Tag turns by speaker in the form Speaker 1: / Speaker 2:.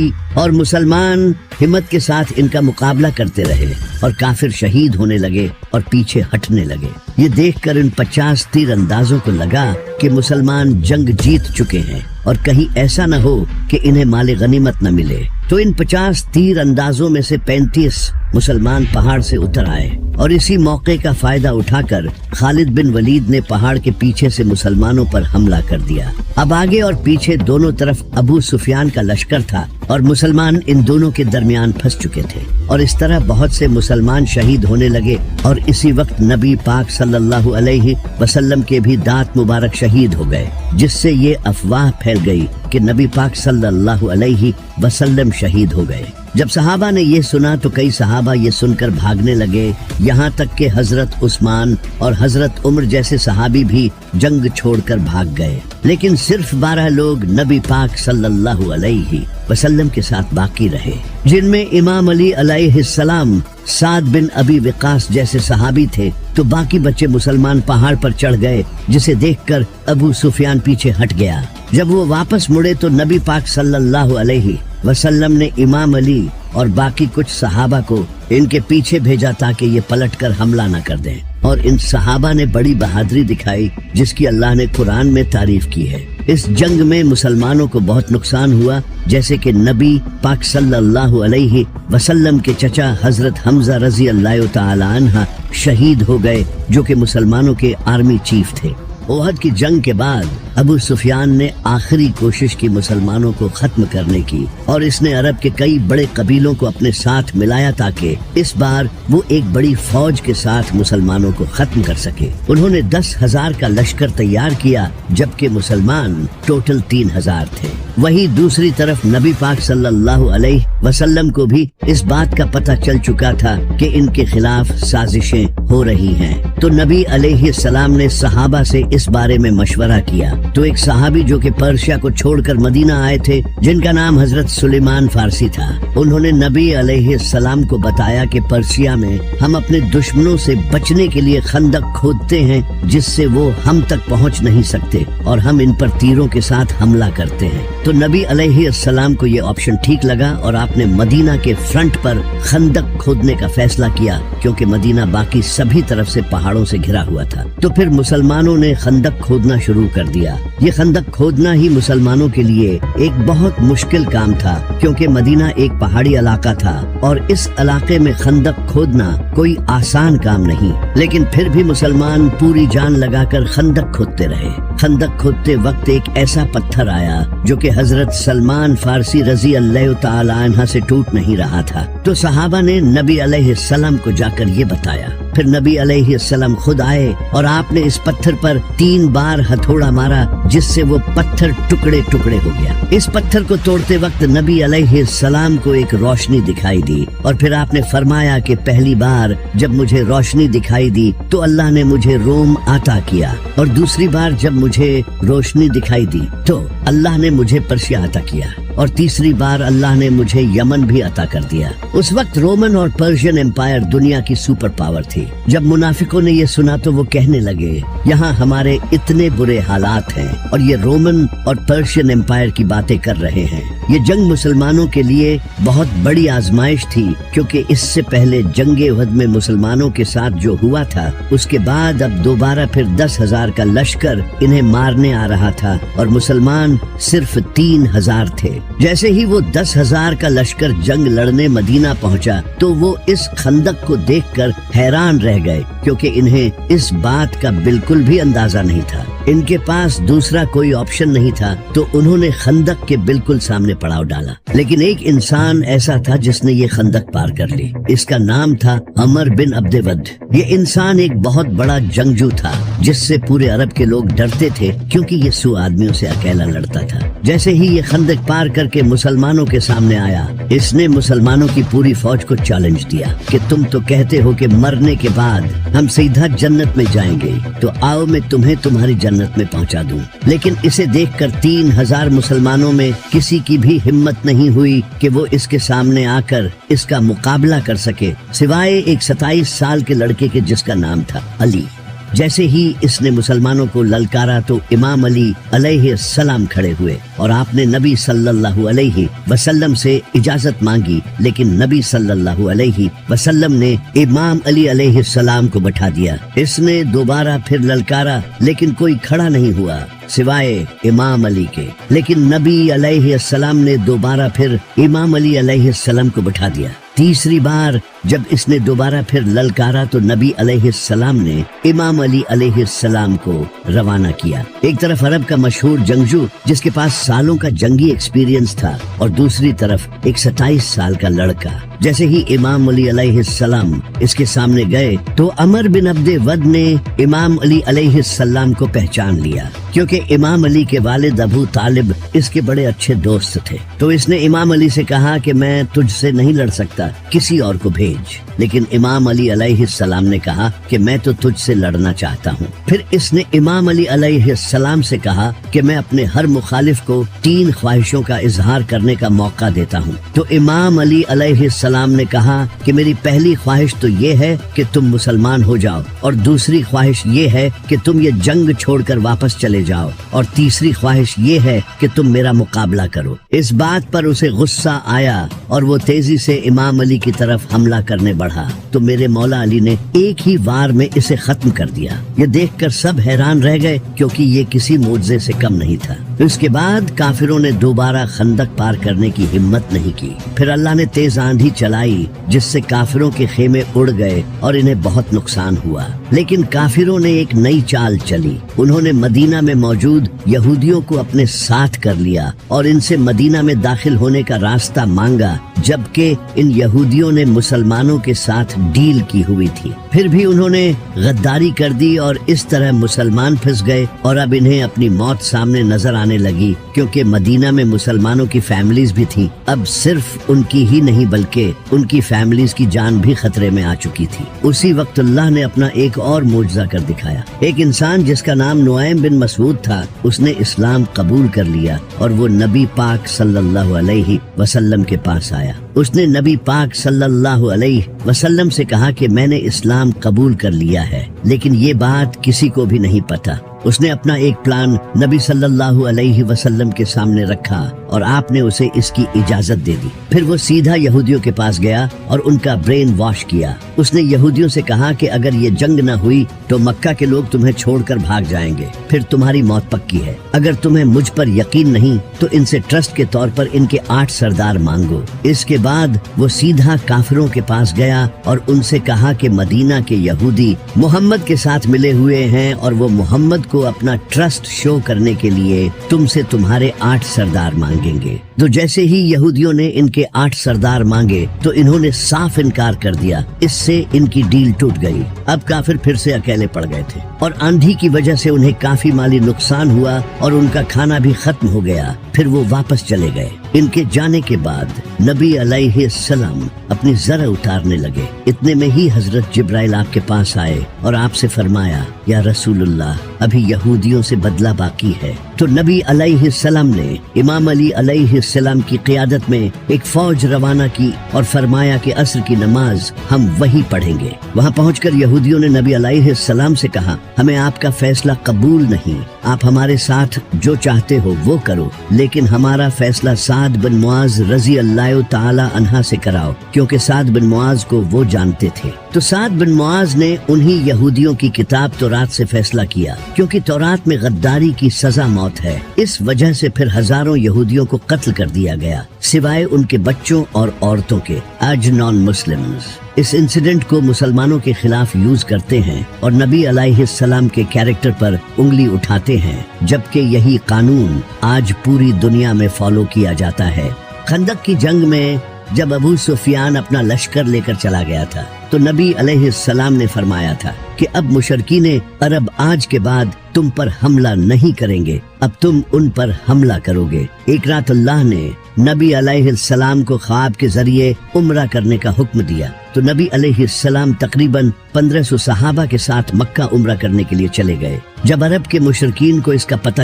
Speaker 1: हुई और मुसलमान हिम्मत के साथ इनका मुकाबला करते रहे और काफिर शहीद होने लगे और पीछे हटने लगे। ये देखकर इन 50 तीरंदाजों को लगा कि मुसलमान जंग जीत चुके हैं और कहीं ऐसा न हो कि इन्हें माले गनीमत न मिले। तो इन 50 तीर अंदाजों में से 35 मुसलमान पहाड़ से उतर आए और इसी मौके का फायदा उठाकर खालिद बिन वलीद ने पहाड़ के पीछे से मुसलमानों पर हमला कर दिया। अब आगे और पीछे दोनों तरफ अबू सुफियान का लश्कर था और मुसलमान इन दोनों के दरमियान फंस चुके थे और इस तरह बहुत से मुसलमान शहीद होने लगे। और इसी वक्त नबी पाक सल्लल्लाहु अलैहि वसल्लम के भी दांत मुबारक शहीद हो गए, जिससे ये अफवाह फैल गई कि नबी पाक सल्लल्लाहु अलैहि वसल्लम शहीद हो गए। जब सहाबा ने ये सुना तो कई सहाबा ये सुनकर भागने लगे, यहाँ तक कि हजरत उस्मान और हजरत उमर जैसे सहाबी भी जंग छोड़कर भाग गए। लेकिन सिर्फ 12 लोग नबी पाक सल्लल्लाहु अलैहि वसल्लम के साथ बाकी रहे, जिनमें इमाम अली अलैहिस्सलाम, साद बिन अबी वक़ास जैसे सहाबी थे। तो बाकी बच्चे मुसलमान पहाड़ पर चढ़ गए, जिसे देखकर अबू सुफियान पीछे हट गया। जब वो वापस मुड़े तो नबी पाक सल्लल्लाहु अलैहि वसल्लम ने इमाम अली और बाकी कुछ सहाबा को इनके पीछे भेजा ताकि ये पलटकर हमला न कर दें। और इन सहाबा ने बड़ी बहादुरी दिखाई, जिसकी अल्लाह ने कुरान में तारीफ की है। इस जंग में मुसलमानों को बहुत नुकसान हुआ, जैसे कि नबी पाक सल्लल्लाहु अलैहि वसल्लम के चचा हजरत हमजा रजी अल्लाह तआला अन्हा शहीद हो गए, जो कि मुसलमानों के आर्मी चीफ थे। ओहद की जंग के बाद अबू सुफियान ने आखिरी कोशिश की मुसलमानों को खत्म करने की और इसने अरब के कई बड़े कबीलों को अपने साथ मिलाया ताकि इस बार वो एक बड़ी फौज के साथ मुसलमानों को खत्म कर सके। उन्होंने 10,000 का लश्कर तैयार किया, जबकि मुसलमान टोटल 3,000 थे। वहीं दूसरी तरफ नबी पाक सल्लल्लाहु अलैहि वसल्लम को भी इस बात का पता चल चुका था कि इनके खिलाफ साजिशें हो रही हैं। तो नबी अलैहिस्सलाम ने सहाबा से इस बारे में मशवरा किया। तो एक सहाबी जो कि पर्शिया को छोड़कर मदीना आए थे, जिनका नाम हजरत सुलेमान फारसी था, उन्होंने नबी अलैहिस्सलाम को बताया कि पर्शिया में हम अपने दुश्मनों से बचने के लिए खंदक खोदते हैं, जिससे वो हम तक पहुंच नहीं सकते और हम इन पर तीरों के साथ हमला करते हैं। तो नबी अलैहिस्सलाम को ये ऑप्शन ठीक लगा और आपने मदीना के फ्रंट पर खंदक खोदने का फैसला किया, क्योंकि मदीना बाकी सभी तरफ से पहाड़ों से घिरा हुआ था। तो फिर मुसलमानों ने खंदक खोदना शुरू कर दिया। ये खंदक खोदना ही मुसलमानों के लिए एक बहुत मुश्किल काम था, क्योंकि मदीना एक पहाड़ी इलाका था और इस इलाके में खंदक खोदना कोई आसान काम नहीं। लेकिन फिर भी मुसलमान पूरी जान लगाकर खंदक खोदते रहे। खंदक खोदते वक्त एक ऐसा पत्थर आया जो कि हजरत सलमान फारसी रजी अल्लाह तआला अन्हा से टूट नहीं रहा था। तो सहाबा ने नबी अलैहिस्सलाम को जाकर ये बताया। फिर नबी अलैहिस्सलाम खुद आए और आपने इस पत्थर पर 3 बार हथौड़ा मारा, जिससे वो पत्थर टुकड़े टुकड़े हो गया। इस पत्थर को तोड़ते वक्त नबी अलैहिस्सलाम को एक रोशनी दिखाई दी और फिर आपने फरमाया कि पहली बार जब मुझे रोशनी दिखाई दी तो अल्लाह ने मुझे रोम अता किया, और दूसरी बार जब मुझे रोशनी दिखाई दी तो अल्लाह ने मुझे पर्शिया अता किया, और तीसरी बार अल्लाह ने मुझे यमन भी अता कर दिया। उस वक्त रोमन और पर्शियन एम्पायर दुनिया की सुपर पावर थी। जब मुनाफिकों ने ये सुना तो वो कहने लगे, यहाँ हमारे इतने बुरे हालात हैं और ये रोमन और पर्शियन एम्पायर की बातें कर रहे हैं। ये जंग मुसलमानों के लिए बहुत बड़ी आजमाइश थी, क्योंकि इससे पहले जंगे उहद में मुसलमानों के साथ जो हुआ था, उसके बाद अब दोबारा फिर 10,000 का लश्कर इन्हें मारने आ रहा था और मुसलमान सिर्फ 3,000 थे। जैसे ही वो 10,000 का लश्कर जंग लड़ने मदीना पहुंचा तो वो इस खंदक को देखकर हैरान रह गए, क्योंकि इन्हें इस बात का बिल्कुल भी अंदाजा नहीं था। इनके पास दूसरा कोई ऑप्शन नहीं था, तो उन्होंने खंदक के बिल्कुल सामने पड़ाव डाला। लेकिन एक इंसान ऐसा था जिसने ये खंदक पार कर ली। इसका नाम था अमर बिन अब्देवद। ये इंसान एक बहुत बड़ा जंगजू था, जिससे पूरे अरब के लोग डरते थे, क्योंकि ये 100 आदमियों से अकेला लड़ता था। जैसे ही ये खंदक पार करके मुसलमानों के सामने आया, इसने मुसलमानों की पूरी फौज को चैलेंज दिया कि तुम तो कहते हो कि मरने के बाद हम सीधा जन्नत में जाएंगे, तो आओ मैं तुम्हें तुम्हारी जन्नत में पहुंचा दूं। लेकिन इसे देखकर 3,000 मुसलमानों में किसी की भी हिम्मत नहीं हुई कि वो इसके सामने आकर इसका मुकाबला कर सके, सिवाय एक 27 साल के लड़के के जिसका नाम था अली। जैसे ही इसने मुसलमानों को ललकारा तो इमाम अली अलैहिस्सलाम खड़े हुए और आपने नबी सल्लल्लाहु अलैहि वसल्लम से इजाजत मांगी, लेकिन नबी सल्लल्लाहु अलैहि वसल्लम ने इमाम अली अलैहिस्सलाम को बैठा दिया। इसने दोबारा फिर ललकारा, लेकिन कोई खड़ा नहीं हुआ सिवाय इमाम अली के। लेकिन नबी अलैहिस्सलाम ने दोबारा फिर इमाम अली अलैहिस्सलाम को बैठा दिया। तीसरी बार जब इसने दोबारा फिर ललकारा तो नबी अलैहिस्सलाम ने इमाम अली अलैहिस्सलाम को रवाना किया। एक तरफ अरब का मशहूर जंगजू जिसके पास सालों का जंगी एक्सपीरियंस था, और दूसरी तरफ एक 27 साल का लड़का। जैसे ही इमाम अली अलैहिस्सलाम इसके सामने गए तो अमर बिन अब्दे वद ने इमाम अली अलैहिस्सलाम को पहचान लिया, क्योंकि इमाम अली के वालिद अबू तालिब इसके बड़े अच्छे दोस्त थे। तो इसने इमाम अली से कहा कि मैं तुझसे नहीं लड़ सकता, किसी और को भेज। लेकिन इमाम अली अलैहिस्सलाम ने कहा कि मैं तो तुझसे लड़ना चाहता हूँ। फिर इसने इमाम अली अलैहिस्सलाम से कहा कि मैं अपने हर मुखालिफ को 3 ख्वाहिशों का इजहार करने का मौका देता हूँ। तो इमाम अली अलैहिस्सलाम ने कहा कि मेरी पहली ख्वाहिश तो ये है कि तुम मुसलमान हो जाओ, और दूसरी ख्वाहिश ये है कि तुम ये जंग छोड़कर वापस चले जाओ, और तीसरी ख्वाहिश ये है कि तुम मेरा मुकाबला करो। इस बात पर उसे गुस्सा आया और वो तेजी से इमाम अली की तरफ हमला करने बढ़ा, तो मेरे मौला अली ने एक ही वार में इसे खत्म कर दिया। ये देखकर सब हैरान रह गए, क्योंकि ये किसी मोजज़े से कम नहीं था। इसके बाद काफिरों ने दोबारा खंदक पार करने की हिम्मत नहीं की। फिर अल्लाह ने तेज आंधी चलाई, जिससे काफिरों के खेमे उड़ गए और इन्हें बहुत नुकसान हुआ। लेकिन काफिरों ने एक नई चाल चली। उन्होंने मदीना में मौजूद यहूदियों को अपने साथ कर लिया और इनसे मदीना में दाखिल होने का रास्ता मांगा, जबकि इन यहूदियों ने मुसलमानों के साथ डील की हुई थी। फिर भी उन्होंने गद्दारी कर दी और इस तरह मुसलमान फंस गए, और अब इन्हें अपनी मौत सामने नजर आने लगी, क्योंकि मदीना में मुसलमानों की फैमिलीज भी थी। अब सिर्फ उनकी ही नहीं बल्कि उनकी फैमिलीज की जान भी खतरे में आ चुकी थी। उसी वक्त अल्लाह ने अपना एक और मुजज़ा कर दिखाया। एक इंसान जिसका नाम नुआइम बिन मसऊद था, उसने इस्लाम कबूल कर लिया और वो नबी पाक सल्लल्लाहु अलैहि वसल्लम के पास आया। उसने नबी पाक सल्लल्लाहु अलैहि वसल्लम से कहा कि मैंने इस्लाम कबूल कर लिया है, लेकिन ये बात किसी को भी नहीं पता। उसने अपना एक प्लान नबी सल्लल्लाहु अलैहि वसल्लम के सामने रखा और आपने उसे इसकी इजाजत दे दी। फिर वो सीधा यहूदियों के पास गया और उनका ब्रेन वॉश किया। उसने यहूदियों से कहा कि अगर ये जंग न हुई तो मक्का के लोग तुम्हें छोड़कर भाग जाएंगे, फिर तुम्हारी मौत पक्की है। अगर तुम्हें मुझ पर यकीन नहीं तो इनसे ट्रस्ट के तौर पर इनके 8 सरदार मांगो। इसके बाद वो सीधा काफिरों के पास गया और उनसे कहा कि मदीना के यहूदी मोहम्मद के साथ मिले हुए हैं और वो मोहम्मद को अपना ट्रस्ट शो करने के लिए तुमसे तुम्हारे 8 सरदार मांगेंगे। तो जैसे ही यहूदियों ने इनके 8 सरदार मांगे तो इन्होंने साफ इनकार कर दिया। इससे इनकी डील टूट गई। अब काफिर फिर से अकेले पड़ गए थे और आंधी की वजह से उन्हें काफी माली नुकसान हुआ और उनका खाना भी खत्म हो गया। फिर वो वापस चले गए। इनके जाने के बाद नबी अलैहिस्सलाम अपनी ज़रा उतारने लगे। इतने में ही हजरत जिब्राइल आपके पास आए और आपसे फरमाया, या रसूलुल्लाह, अभी यहूदियों से बदला बाकी है। तो नबी अलैहिस्सलाम ने इमाम अली अलैहिस्सलाम की क़ियादत में एक फौज रवाना की और फरमाया कि असर की नमाज हम वहीं पढ़ेंगे। वहां पहुंचकर यहूदियों ने नबी अलैहिस्सलाम से कहा, हमें आपका फैसला कबूल नहीं, आप हमारे साथ जो चाहते हो वो करो, लेकिन हमारा फैसला साद बिन मुआज रजी अल्लाह ताला अन्हा से कराओ, क्योंकि साद बिन मुआज को वो जानते थे। तो साद बिन मुआज ने उन्हीं यहूदियों की किताब तौरात से फैसला किया, क्योंकि तौरात में गद्दारी की सजा मौत है। इस वजह से फिर हजारों यहूदियों को कत्ल कर दिया गया, सिवाय उनके बच्चों और औरतों के, आज नॉन मुस्लिम्स। इस इंसिडेंट को मुसलमानों के खिलाफ यूज करते हैं और नबी अलैहिस्सलाम के कैरेक्टर पर उंगली उठाते हैं, जबकि यही कानून आज पूरी दुनिया में फॉलो किया जाता है। खंदक की जंग में जब अबू सुफियान अपना लश्कर लेकर चला गया था तो नबी अलैहिस्सलाम ने फरमाया था कि अब मुशरकीने अरब आज के बाद तुम पर हमला नहीं करेंगे, अब तुम उन पर हमला करोगे। एक रात अल्लाह ने नबी अलैहिस्सलाम को ख्वाब के जरिए उम्रा करने का हुक्म दिया। तो नबी अलैहिस्सलाम तकरीबन 1500 सहाबा के साथ मक्का उम्रा करने के लिए चले गए। जब अरब के मुशरकीन को इसका पता